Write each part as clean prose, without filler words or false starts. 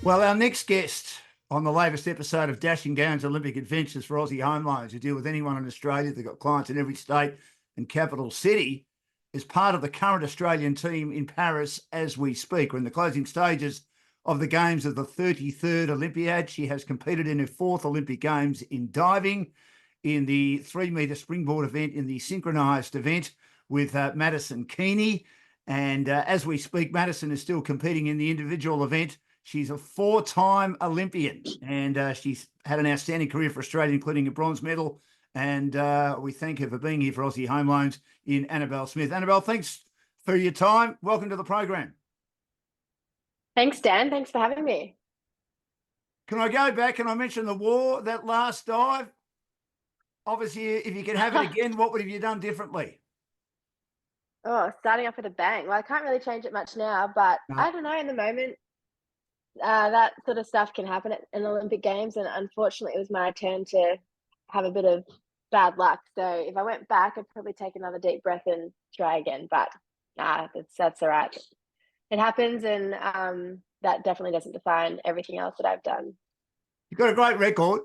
Well, our next guest on the latest episode of Dashing Gowns Olympic Adventures for Aussie Home Loans, who deal with anyone in Australia. They've got clients in every state and capital city, is part of the current Australian team in Paris as we speak. We're in the closing stages of the games of the 33rd Olympiad. She has competed in her fourth Olympic Games in diving, in the 3-metre springboard event, in the synchronised event with Maddison Keeney. And as we speak, Maddison is still competing in the individual event. She's a 4-time Olympian, and she's had an outstanding career for Australia, including a bronze medal. And we thank her for being here for Aussie Home Loans in Annabelle Smith. Annabelle, thanks for your time. Welcome to the program. Thanks, Dan. Thanks for having me. Can I go back and I mentioned the war, that last dive? Obviously, if you could have it again, what would have you done differently? Oh, starting off with a bang. Well, I can't really change it much now, but No. I don't know, in the moment, that sort of stuff can happen in Olympic Games, and unfortunately it was my turn to have a bit of bad luck. So if I went back, I'd probably take another deep breath and try again, but that's all right. It happens, and that definitely doesn't define everything else that I've done. You've got a great record,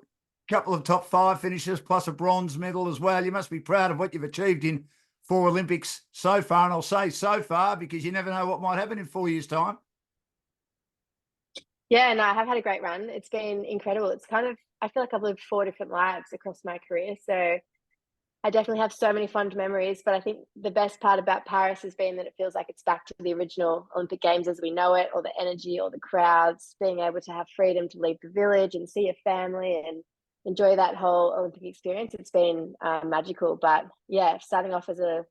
a couple of top 5 finishes, plus a bronze medal as well. You must be proud of what you've achieved in 4 Olympics so far, and I'll say so far because you never know what might happen in 4 years' time. Yeah, no, I have had a great run. It's been incredible. It's kind of, I feel like I've lived 4 different lives across my career. So I definitely have so many fond memories, but I think the best part about Paris has been that it feels like it's back to the original Olympic Games as we know it, or the energy, or the crowds, being able to have freedom to leave the village and see your family and enjoy that whole Olympic experience. It's been magical. But yeah, starting off as a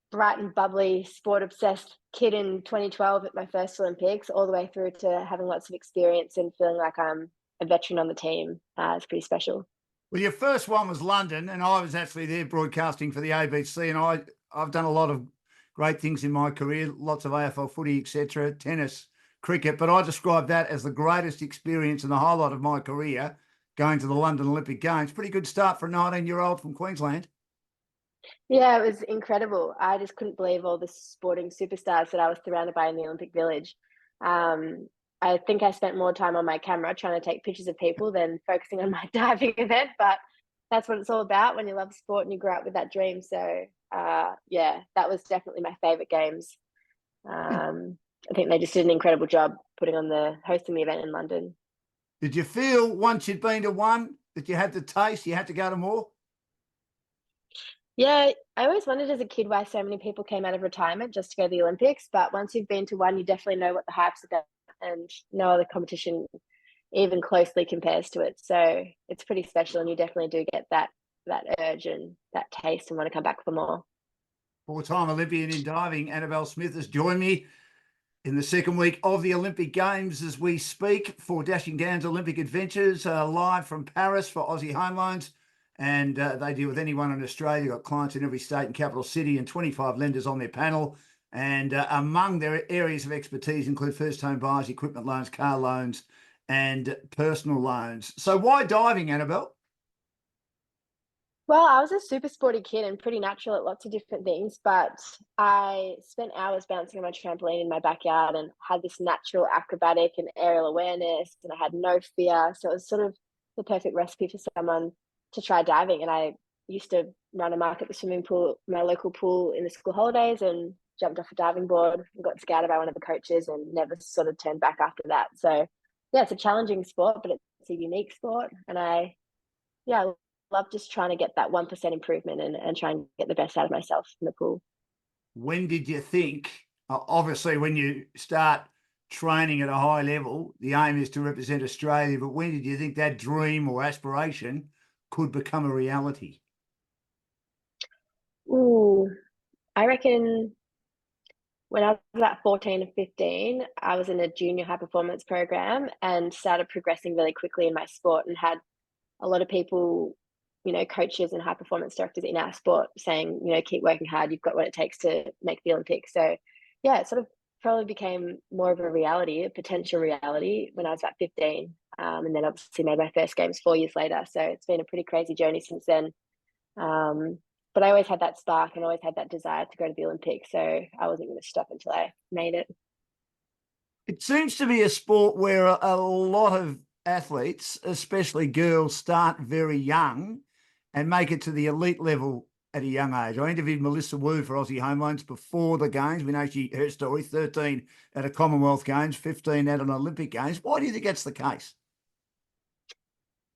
bright and bubbly, sport-obsessed kid in 2012 at my first Olympics, all the way through to having lots of experience and feeling like I'm a veteran on the team. It's pretty special. Well, your first one was London, and I was actually there broadcasting for the ABC, and I've done a lot of great things in my career, lots of AFL footy, etc., tennis, cricket, but I describe that as the greatest experience in the highlight of my career, going to the London Olympic Games. Pretty good start for a 19-year-old from Queensland. Yeah, it was incredible. I just couldn't believe all the sporting superstars that I was surrounded by in the Olympic Village. I think I spent more time on my camera trying to take pictures of people than focusing on my diving event, but that's what it's all about when you love sport and you grow up with that dream. So, yeah, that was definitely my favourite games. I think they just did an incredible job hosting the event in London. Did you feel once you'd been to one that you had the taste, you had to go to more? Yeah, I always wondered as a kid why so many people came out of retirement just to go to the Olympics. But once you've been to one, you definitely know what the hype's about, and no other competition even closely compares to it. So it's pretty special, and you definitely do get that urge and that taste and want to come back for more. 4-time Olympian in diving, Annabelle Smith has joined me in the second week of the Olympic Games as we speak for Dashing Gowns Olympic Adventures, live from Paris for Aussie Home Loans. And they deal with anyone in Australia. Got clients in every state and capital city, and 25 lenders on their panel. And among their areas of expertise include first home buyers, equipment loans, car loans, and personal loans. So why diving, Annabelle? Well, I was a super sporty kid and pretty natural at lots of different things, but I spent hours bouncing on my trampoline in my backyard and had this natural acrobatic and aerial awareness, and I had no fear. So it was sort of the perfect recipe for someone to try diving. And I used to run amok at the swimming pool, my local pool, in the school holidays, and jumped off a diving board and got scouted by one of the coaches and never sort of turned back after that. So yeah, it's a challenging sport, but it's a unique sport. And I love just trying to get that 1% improvement and try and get the best out of myself in the pool. When did you think, obviously when you start training at a high level, the aim is to represent Australia, but when did you think that dream or aspiration could become a reality? Ooh, I reckon when I was about 14 or 15, I was in a junior high performance program and started progressing really quickly in my sport, and had a lot of people, coaches and high performance directors in our sport saying, keep working hard, you've got what it takes to make the Olympics. So yeah, it sort of probably became more of a potential reality when I was about 15. And then obviously made my first games 4 years later. So it's been a pretty crazy journey since then. But I always had that spark and always had that desire to go to the Olympics. So I wasn't going to stop until I made it. It seems to be a sport where a lot of athletes, especially girls, start very young and make it to the elite level at a young age. I interviewed Melissa Wu for Aussie Home Loans before the Games. We know her story, 13 at a Commonwealth Games, 15 at an Olympic Games. Why do you think that's the case?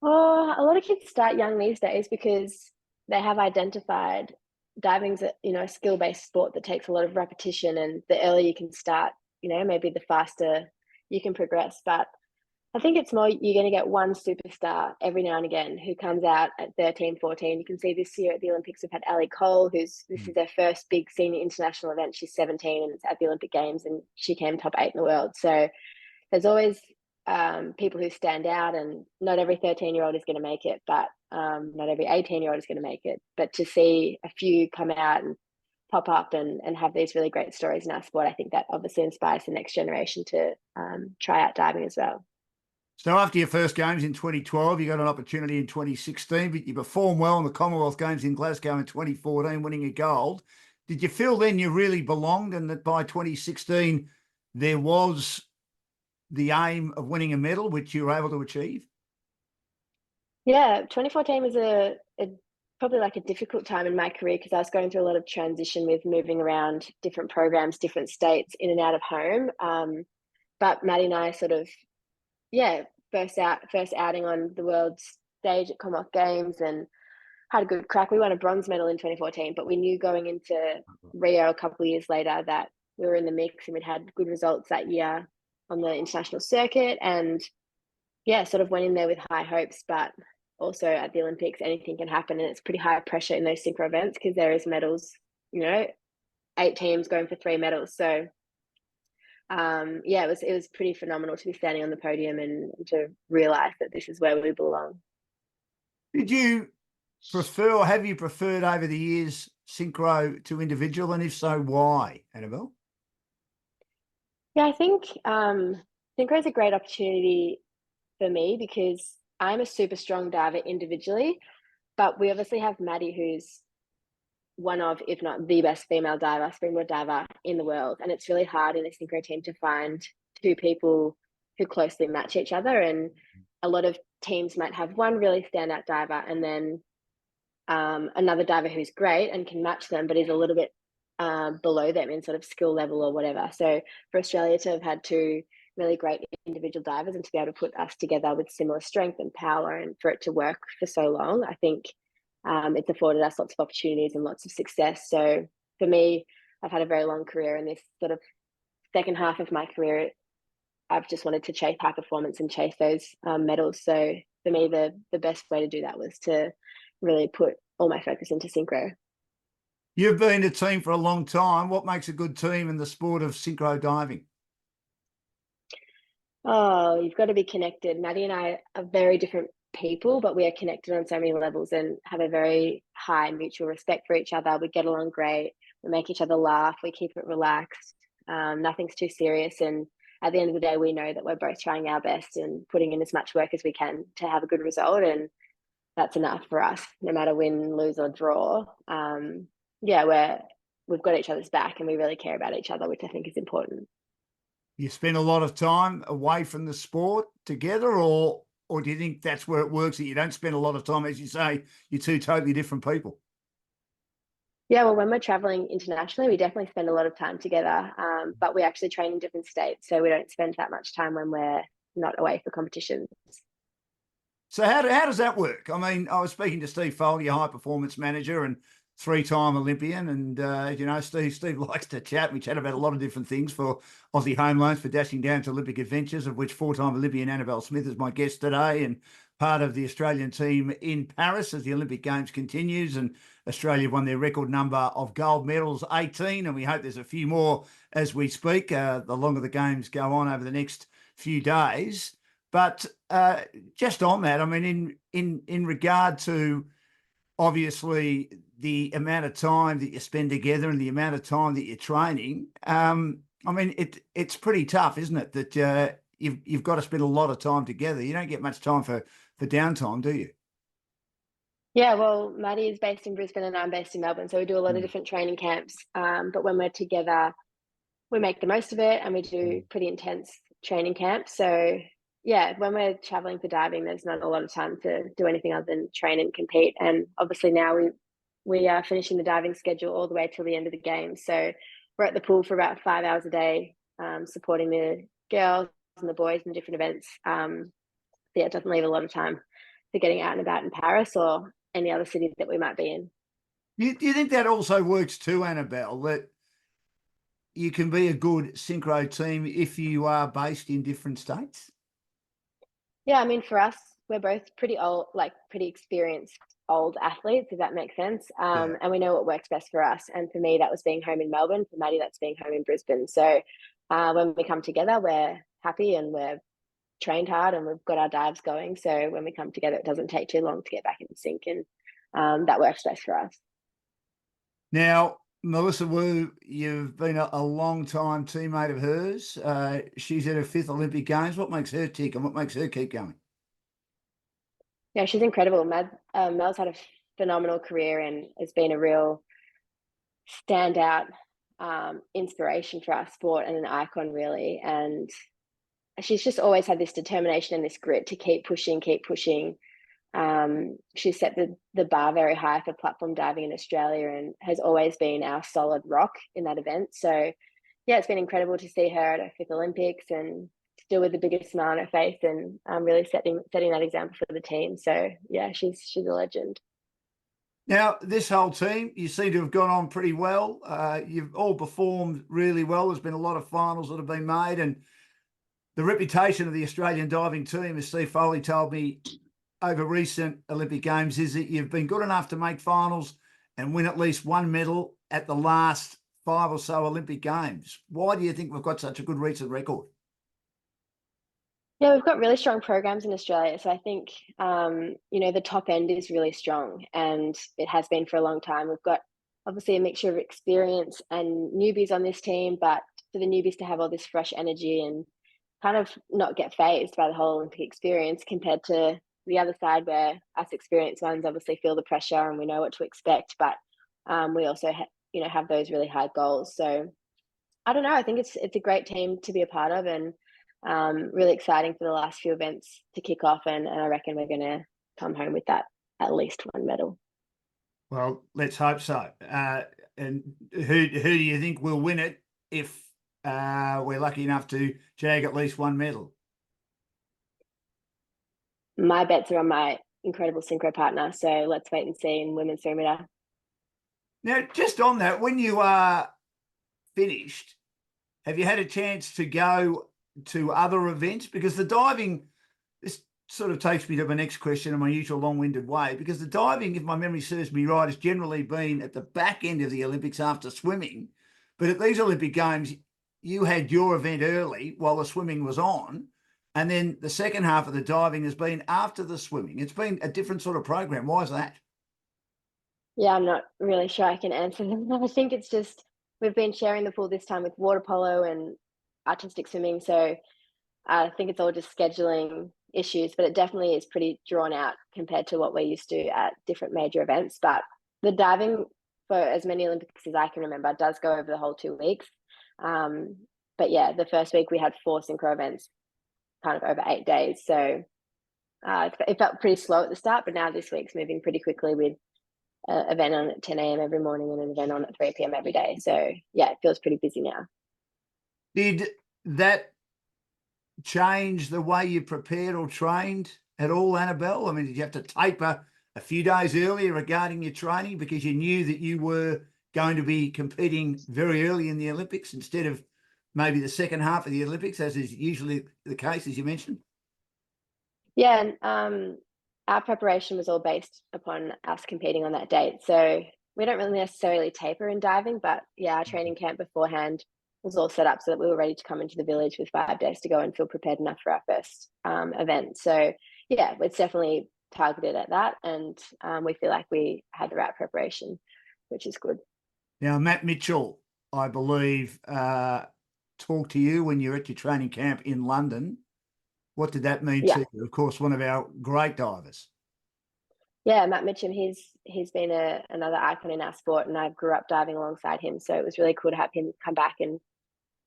Oh, a lot of kids start young these days because they have identified diving's a skill-based sport that takes a lot of repetition, and the earlier you can start, maybe the faster you can progress. But I think it's more you're going to get one superstar every now and again who comes out at 13, 14. You can see this year at the Olympics, we've had Ali Cole, this is her first big senior international event. She's 17 and it's at the Olympic Games, and she came top 8 in the world. So there's always people who stand out, and not every 13-year-old is going to make it, but not every 18-year-old is going to make it. But to see a few come out and pop up and have these really great stories in our sport, I think that obviously inspires the next generation to try out diving as well. So after your first Games in 2012, you got an opportunity in 2016, but you performed well in the Commonwealth Games in Glasgow in 2014, winning a gold. Did you feel then you really belonged, and that by 2016 there was the aim of winning a medal, which you were able to achieve? Yeah, 2014 was a probably like a difficult time in my career because I was going through a lot of transition with moving around different programs, different states, in and out of home. But Maddie and I sort of, first outing on the world stage at Commonwealth Games, and had a good crack. We won a bronze medal in 2014, but we knew going into Rio a couple of years later that we were in the mix, and we'd had good results that year on the international circuit, and sort of went in there with high hopes. But also at the Olympics, anything can happen, and it's pretty high pressure in those synchro events because there is medals, 8 teams going for 3 medals. So it was pretty phenomenal to be standing on the podium and to realize that this is where we belong. Did you prefer, or have you preferred over the years, synchro to individual, and if so, why, Annabelle? Yeah, I think synchro is a great opportunity for me because I'm a super strong diver individually, but we obviously have Maddie, who's one of, if not the best female diver, springboard diver in the world. And it's really hard in a synchro team to find 2 people who closely match each other. And a lot of teams might have one really standout diver and then another diver who's great and can match them, but is a little bit below them in sort of skill level or whatever. So for Australia to have had 2 really great individual divers and to be able to put us together with similar strength and power, and for it to work for so long, I think it's afforded us lots of opportunities and lots of success. So for me, I've had a very long career, in this sort of second half of my career, I've just wanted to chase high performance and chase those medals. So for me, the best way to do that was to really put all my focus into synchro. You've been a team for a long time. What makes a good team in the sport of synchro diving? Oh, you've got to be connected. Maddie and I are very different people, but we are connected on so many levels and have a very high mutual respect for each other. We get along great. We make each other laugh. We keep it relaxed. Nothing's too serious. And at the end of the day, we know that we're both trying our best and putting in as much work as we can to have a good result. And that's enough for us, no matter win, lose, or draw. We've got each other's back, and we really care about each other, which I think is important. You spend a lot of time away from the sport together, or do you think that's where it works, that you don't spend a lot of time? As you say, you're 2 totally different people. Yeah, well, when we're traveling internationally, we definitely spend a lot of time together, but we actually train in different states, so we don't spend that much time when we're not away for competitions. So how does that work? I mean, I was speaking to Steve Foley, a high performance manager and 3-time Olympian, and Steve likes to chat. We chat about a lot of different things for Aussie Home Loans, for Dashing Down to Olympic Adventures, of which 4-time Olympian Annabelle Smith is my guest today, and part of the Australian team in Paris as the Olympic Games continues. And Australia won their record number of gold medals, 18, and we hope there's a few more as we speak, the longer the Games go on over the next few days. But just on that, I mean, in regard to obviously the amount of time that you spend together and the amount of time that you're training, I mean, it's pretty tough, isn't it? That you've got to spend a lot of time together. You don't get much time for downtime, do you? Yeah, well, Maddie is based in Brisbane and I'm based in Melbourne, so we do a lot of different training camps. But when we're together, we make the most of it, and we do pretty intense training camps. So yeah, when we're traveling for diving, there's not a lot of time to do anything other than train and compete. And obviously now we are finishing the diving schedule all the way till the end of the game. So we're at the pool for about 5 hours a day, supporting the girls and the boys in different events. Yeah, it doesn't leave a lot of time for getting out and about in Paris or any other city that we might be in. Do you think that also works too, Annabelle, that you can be a good synchro team if you are based in different states? Yeah, I mean, for us, we're both pretty old, like pretty experienced old athletes, if that makes sense. Yeah. And we know what works best for us. And for me, that was being home in Melbourne. For Maddie, that's being home in Brisbane. So when we come together, we're happy and we're trained hard and we've got our dives going. So when we come together, it doesn't take too long to get back in sync, and that works best for us. Now, Melissa Wu, you've been a long time teammate of hers. She's at her 5th Olympic Games. What makes her tick and what makes her keep going? Yeah, she's incredible. Mel's had a phenomenal career and has been a real standout inspiration for our sport and an icon, really. And she's just always had this determination and this grit to keep pushing, keep pushing. She set the bar very high for platform diving in Australia and has always been our solid rock in that event. So yeah, it's been incredible to see her at her 5th Olympics and still with the biggest smile on her face, and really setting that example for the team. So yeah, she's a legend. Now, this whole team, you seem to have gone on pretty well. You've all performed really well. There's been a lot of finals that have been made, and the reputation of the Australian diving team, as Steve Foley told me over recent Olympic Games, is that you've been good enough to make finals and win at least one medal at the last 5 or so Olympic Games. Why do you think we've got such a good recent record? Yeah, we've got really strong programs in Australia. So I think, the top end is really strong, and it has been for a long time. We've got obviously a mixture of experience and newbies on this team, but for the newbies to have all this fresh energy and kind of not get phased by the whole Olympic experience compared to the other side where us experienced ones obviously feel the pressure and we know what to expect, but we also have those really high goals. So I don't know. I think it's a great team to be a part of, and really exciting for the last few events to kick off. And I reckon we're going to come home with that at least one medal. Well, let's hope so. And who do you think will win it if we're lucky enough to jag at least one medal? My bets are on my incredible synchro partner. So let's wait and see in women's 3 meter. Now, just on that, when you are finished, have you had a chance to go to other events? Because the diving, this sort of takes me to my next question in my usual long-winded way, because the diving, if my memory serves me right, has generally been at the back end of the Olympics after swimming. But at these Olympic Games, you had your event early while the swimming was on. And then the second half of the diving has been after the swimming. It's been a different sort of program. Why is that? Yeah, I'm not really sure I can answer them. I think it's just we've been sharing the pool this time with water polo and artistic swimming. So I think it's all just scheduling issues, but it definitely is pretty drawn out compared to what we're used to at different major events. But the diving for as many Olympics as I can remember does go over the whole 2 weeks. But yeah, the first week we had 4 synchro events kind of over 8 days. So it felt pretty slow at the start, but now this week's moving pretty quickly with an event on at 10 a.m. every morning and an event on at 3 p.m. every day. So yeah, it feels pretty busy now. Did that change the way you prepared or trained at all, Annabelle? I mean, did you have to taper a few days earlier regarding your training because you knew that you were going to be competing very early in the Olympics instead of maybe the second half of the Olympics, as is usually the case, as you mentioned? Yeah, and our preparation was all based upon us competing on that date. So we don't really necessarily taper in diving, but yeah, our training camp beforehand was all set up so that we were ready to come into the village with 5 days to go and feel prepared enough for our first event. So yeah, it's definitely targeted at that, and we feel like we had the right preparation, which is good. Now, Matt Mitchell, I believe, talked to you when you were at your training camp in London. What did that mean Yeah. to you? Of course, one of our great divers. Yeah, Matt Mitchum, he's been another icon in our sport, and I grew up diving alongside him. So it was really cool to have him come back and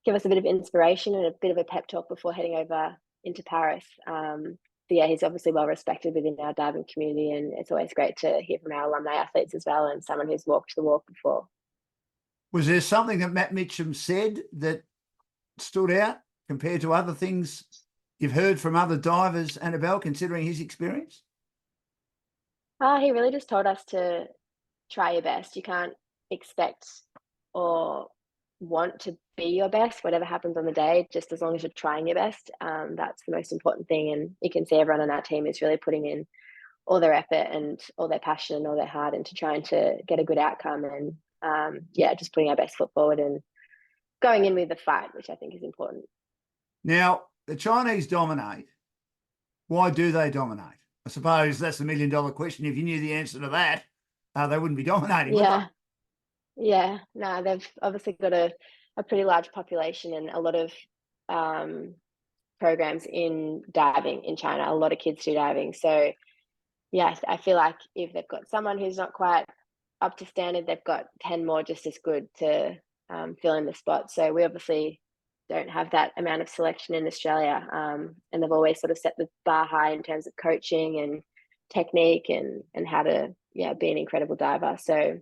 give us a bit of inspiration and a bit of a pep talk before heading over into Paris. But yeah, he's obviously well respected within our diving community, and it's always great to hear from our alumni athletes as well, and someone who's walked the walk before. Was there something that Matt Mitchum said that stood out compared to other things you've heard from other divers, Annabelle, considering his experience? He really just told us to try your best. You can't expect or want to be your best, whatever happens on the day, just as long as you're trying your best. That's the most important thing. And you can see everyone on our team is really putting in all their effort and all their passion and all their heart into trying to get a good outcome. And just putting our best foot forward and going in with the fight, which I think is important. Now, the Chinese dominate. Why do they dominate? I suppose that's the million-dollar question. If you knew the answer to that, they wouldn't be dominating, would they? Yeah. No, they've obviously got a pretty large population and a lot of programs in diving in China. A lot of kids do diving. So, yeah, I feel like if they've got someone who's not quite up to standard, they've got 10 more just as good to fill in the spot. So we obviously don't have that amount of selection in Australia. And they've always sort of set the bar high in terms of coaching and technique and how to be an incredible diver. So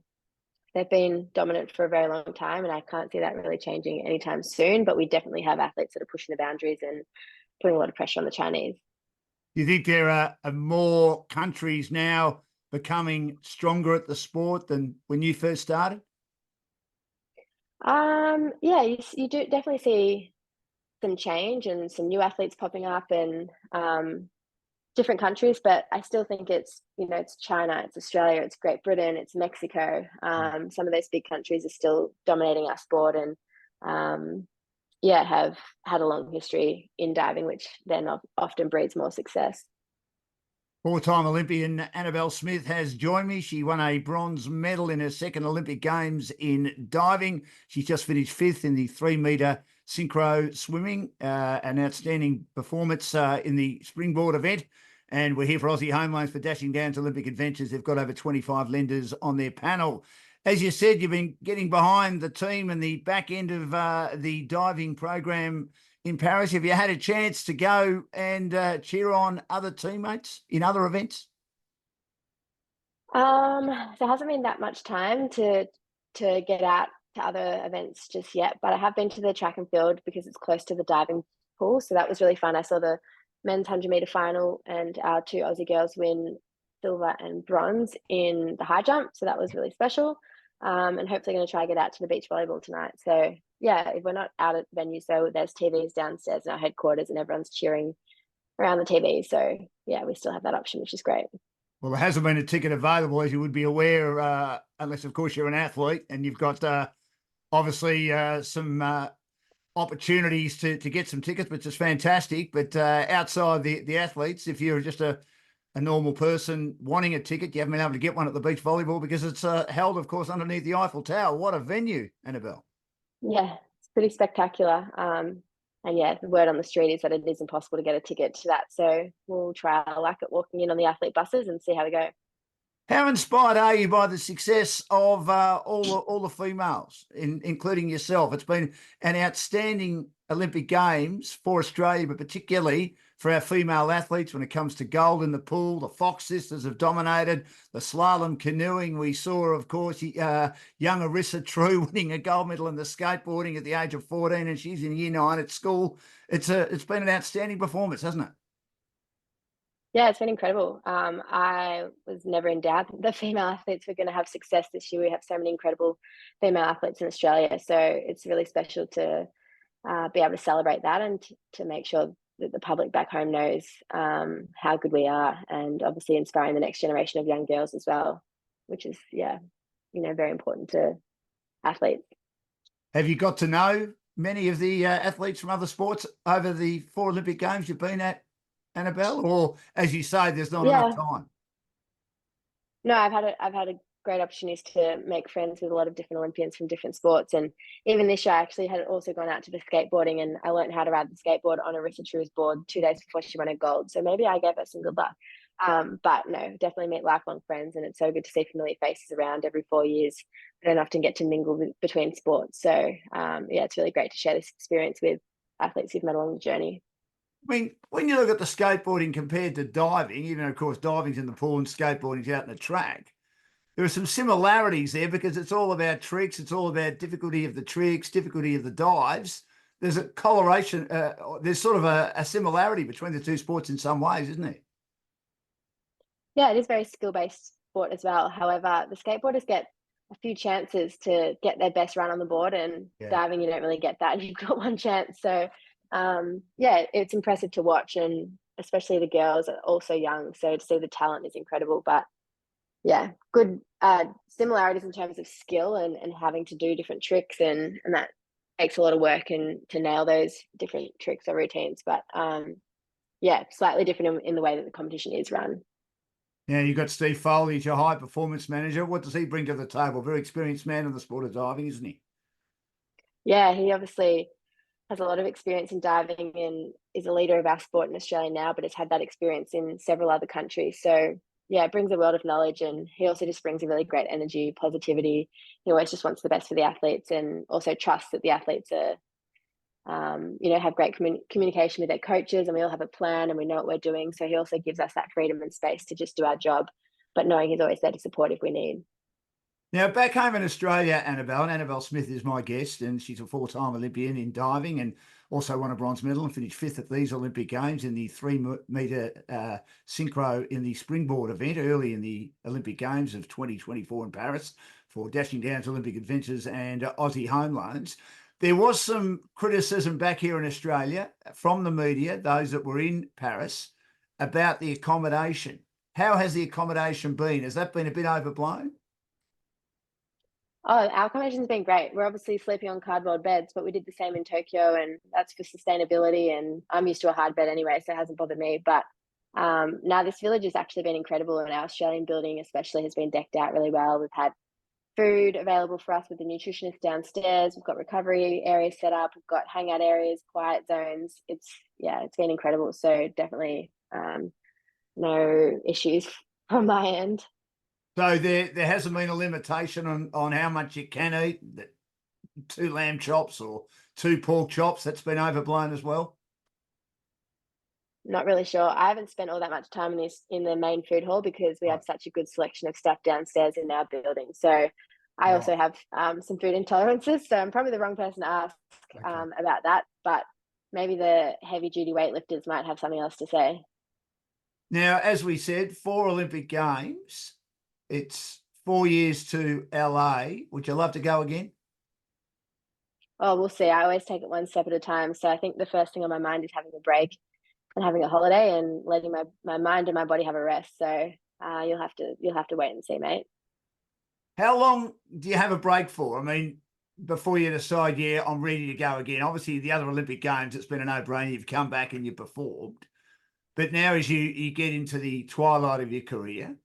they've been dominant for a very long time, and I can't see that really changing anytime soon. But we definitely have athletes that are pushing the boundaries and putting a lot of pressure on the Chinese. Do you think there are more countries now becoming stronger at the sport than when you first started? You do definitely see some change and some new athletes popping up in different countries, but I still think it's China, it's Australia, it's Great Britain, it's Mexico. Some of those big countries are still dominating our sport and have had a long history in diving, which then often breeds more success. Four-time Olympian Annabelle Smith has joined me. She won a bronze medal in her second Olympic Games in diving. She's just finished 5th in the 3-metre synchro swimming, an outstanding performance in the springboard event. And we're here for Aussie Home Loans for Dashing Downs Olympic Adventures. They've got over 25 lenders on their panel. As you said, you've been getting behind the team and the back end of the diving program in Paris. Have you had a chance to go and cheer on other teammates in other events? There hasn't been that much time to get out to other events just yet, but I have been to the track and field because it's close to the diving pool. So that was really fun. I saw the men's 100-meter final and our 2 Aussie girls win silver and bronze in the high jump. So that was really special. And hopefully going to try and get out to the beach volleyball tonight. So yeah, if we're not out at the venue, so there's TVs downstairs in our headquarters and everyone's cheering around the TV. So yeah, we still have that option, which is great. Well, there hasn't been a ticket available, as you would be aware, unless, of course, you're an athlete and you've got obviously some opportunities to get some tickets, which is fantastic. But outside the athletes, if you're just a normal person wanting a ticket, you haven't been able to get one at the beach volleyball because it's held, of course, underneath the Eiffel Tower. What a venue, Annabelle. Yeah, it's pretty spectacular. And yeah, the word on the street is that it is impossible to get a ticket to that. So we'll try our luck at walking in on the athlete buses and see how we go. How inspired are you by the success of all the females, including yourself? It's been an outstanding Olympic Games for Australia, but particularly for our female athletes when it comes to gold in the pool. The Fox sisters have dominated. The slalom canoeing, we saw, of course, young Arissa True winning a gold medal in the skateboarding at the age of 14, and she's in year 9 at school. It's been an outstanding performance, hasn't it? Yeah, it's been incredible. I was never in doubt that the female athletes were going to have success this year. We have so many incredible female athletes in Australia. So it's really special to be able to celebrate that and to make sure that the public back home knows how good we are, and obviously inspiring the next generation of young girls as well, which is, very important to athletes. Have you got to know many of the athletes from other sports over the 4 Olympic Games you've been at, Annabelle, or as you say, there's not enough time? No, I've had a great opportunity to make friends with a lot of different Olympians from different sports, and even this year I actually had also gone out to the skateboarding, and I learned how to ride the skateboard on Arissa True's board 2 days before she won a gold. So maybe I gave her some good luck. But no, definitely meet lifelong friends, and it's so good to see familiar faces around every 4 years. I don't often get to mingle between sports. So yeah, it's really great to share this experience with athletes who've met along the journey. I mean, when you look at the skateboarding compared to diving, even though, of course, diving's in the pool and skateboarding's out in the track, there are some similarities there because it's all about tricks. It's all about difficulty of the tricks, difficulty of the dives. There's a correlation. There's sort of a similarity between the two sports in some ways, isn't there? Yeah, it is very skill-based sport as well. However, the skateboarders get a few chances to get their best run on the board, and Yeah. diving, you don't really get that. You've got one chance. So yeah, it's impressive to watch, and especially the girls are also young. So to see the talent is incredible. But yeah, good similarities in terms of skill and having to do different tricks, and that takes a lot of work and to nail those different tricks or routines. But yeah, slightly different in the way that the competition is run. Now, you've got Steve Foley as your high performance manager. What does he bring to the table? Very experienced man in the sport of diving, isn't he? Yeah, he obviously has a lot of experience in diving and is a leader of our sport in Australia now, but has had that experience in several other countries. So yeah, it brings a world of knowledge, and he also just brings a really great energy, positivity. He always just wants the best for the athletes, and also trusts that the athletes are, have great communication with their coaches, and we all have a plan and we know what we're doing. So he also gives us that freedom and space to just do our job, but knowing he's always there to support if we need. Now, back home in Australia, Annabelle Smith is my guest, and she's a four-time Olympian in diving and also won a bronze medal and finished fifth at these Olympic Games in the 3-metre synchro in the springboard event early in the Olympic Games of 2024 in Paris for Dashing Downs Olympic Adventures and Aussie Home Loans. There was some criticism back here in Australia from the media, those that were in Paris, about the accommodation. How has the accommodation been? Has that been a bit overblown? Oh, our accommodation's been great. We're obviously sleeping on cardboard beds, but we did the same in Tokyo, and that's for sustainability. And I'm used to a hard bed anyway, so it hasn't bothered me. But now this village has actually been incredible, and our Australian building especially has been decked out really well. We've had food available for us with the nutritionist downstairs. We've got recovery areas set up. We've got hangout areas, quiet zones. It's been incredible. So definitely no issues from my end. So there hasn't been a limitation on how much you can eat. 2 lamb chops or 2 pork chops. That's been overblown as well. Not really sure. I haven't spent all that much time in the main food hall because we Right. have such a good selection of stuff downstairs in our building. So I also Right. have some food intolerances. So I'm probably the wrong person to ask Okay. about that. But maybe the heavy duty weightlifters might have something else to say. Now, as we said, 4 Olympic Games. It's 4 years to LA. Would you love to go again? Oh, we'll see. I always take it one step at a time. So I think the first thing on my mind is having a break and having a holiday and letting my mind and my body have a rest. So you'll have to wait and see, mate. How long do you have a break for? I mean, before you decide, yeah, I'm ready to go again. Obviously, the other Olympic Games, it's been a no-brainer. You've come back and you performed. But now, as you get into the twilight of your career,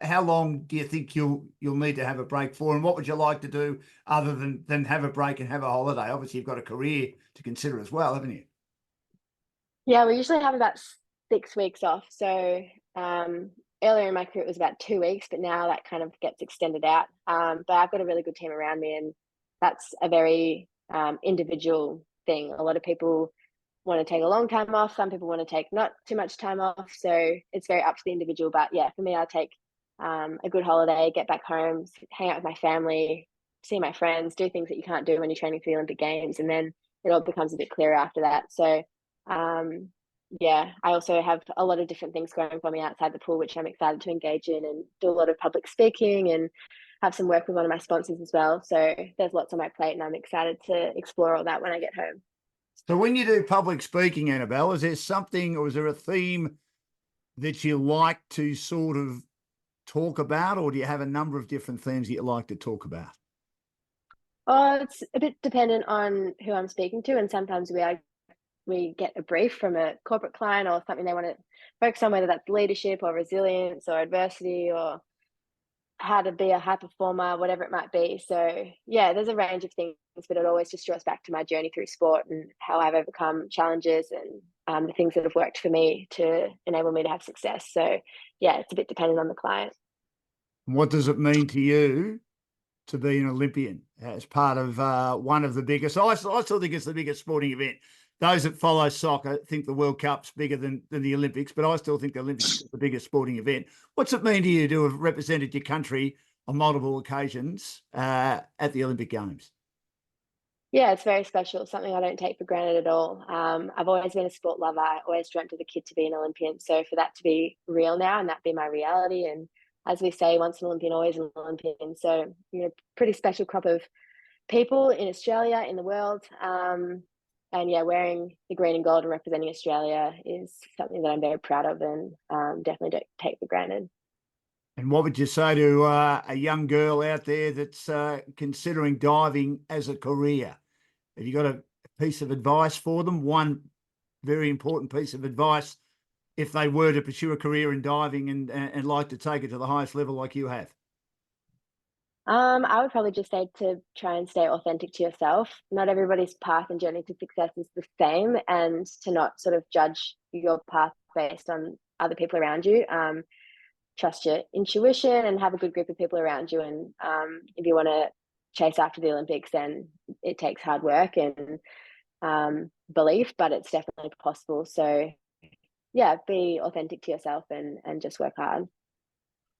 how long do you think you'll need to have a break for? And what would you like to do other than have a break and have a holiday? Obviously, you've got a career to consider as well, haven't you? Yeah, we usually have about 6 weeks off. So earlier in my career, it was about 2 weeks, but now that kind of gets extended out. But I've got a really good team around me, and that's a very individual thing. A lot of people want to take a long time off. Some people want to take not too much time off. So it's very up to the individual. But yeah, for me, I'll take a good holiday, get back home, hang out with my family, see my friends, do things that you can't do when you're training for the Olympic Games. And then it all becomes a bit clearer after that. So um, yeah, I also have a lot of different things going for me outside the pool, which I'm excited to engage in and do a lot of public speaking and have some work with one of my sponsors as well. So there's lots on my plate, and I'm excited to explore all that when I get home. So when you do public speaking, Annabelle, is there something or is there a theme that you like to sort of talk about, or do you have a number of different themes that you like to talk about? Oh, it's a bit dependent on who I'm speaking to, and sometimes we get a brief from a corporate client or something they want to focus on, whether that's leadership or resilience or adversity or how to be a high performer, whatever it might be. So yeah, there's a range of things, but it always just draws back to my journey through sport and how I've overcome challenges and the things that have worked for me to enable me to have success. So yeah, it's a bit dependent on the client. What does it mean to you to be an Olympian as part of one of the biggest? I still think it's the biggest sporting event. Those that follow soccer think the World Cup's bigger than the Olympics, but I still think the Olympics is the biggest sporting event. What's it mean to you to have represented your country on multiple occasions at the Olympic Games? Yeah, it's very special, something I don't take for granted at all. I've always been a sport lover. I always dreamt as a kid to be an Olympian. So for that to be real now and that be my reality, and as we say, once an Olympian, always an Olympian. So, pretty special crop of people in Australia, in the world. And yeah, wearing the green and gold and representing Australia is something that I'm very proud of, and definitely don't take for granted. And what would you say to a young girl out there that's considering diving as a career? Have you got a piece of advice for them? One very important piece of advice if they were to pursue a career in diving and like to take it to the highest level like you have? I would probably just say to try and stay authentic to yourself. Not everybody's path and journey to success is the same, and to not sort of judge your path based on other people around you. Trust your intuition and have a good group of people around you. And if you want to chase after the Olympics, then it takes hard work and belief, but it's definitely possible. So yeah, be authentic to yourself and just work hard.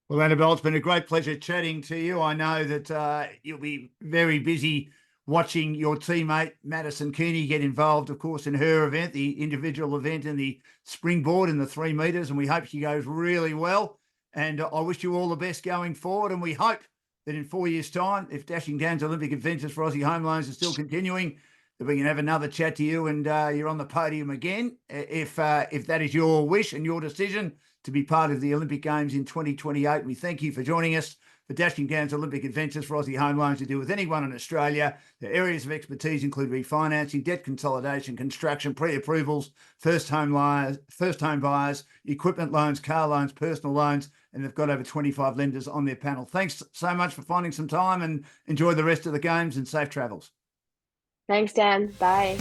Well, Annabelle, it's been a great pleasure chatting to you. I know that you'll be very busy watching your teammate, Maddison Keeney, get involved, of course, in her event, the individual event in the springboard in the 3 metres, and we hope she goes really well. And I wish you all the best going forward. And we hope that in 4 years' time, if Dashing Downs Olympic Adventures for Aussie Home Loans are still continuing, that we can have another chat to you and you're on the podium again. If that is your wish and your decision to be part of the Olympic Games in 2028. We thank you for joining us for Dashing Downs Olympic Adventures for Aussie Home Loans to deal with anyone in Australia. Their areas of expertise include refinancing, debt consolidation, construction, pre-approvals, first home buyers, equipment loans, car loans, personal loans, and they've got over 25 lenders on their panel. Thanks so much for finding some time, and enjoy the rest of the games and safe travels. Thanks, Dan. Bye.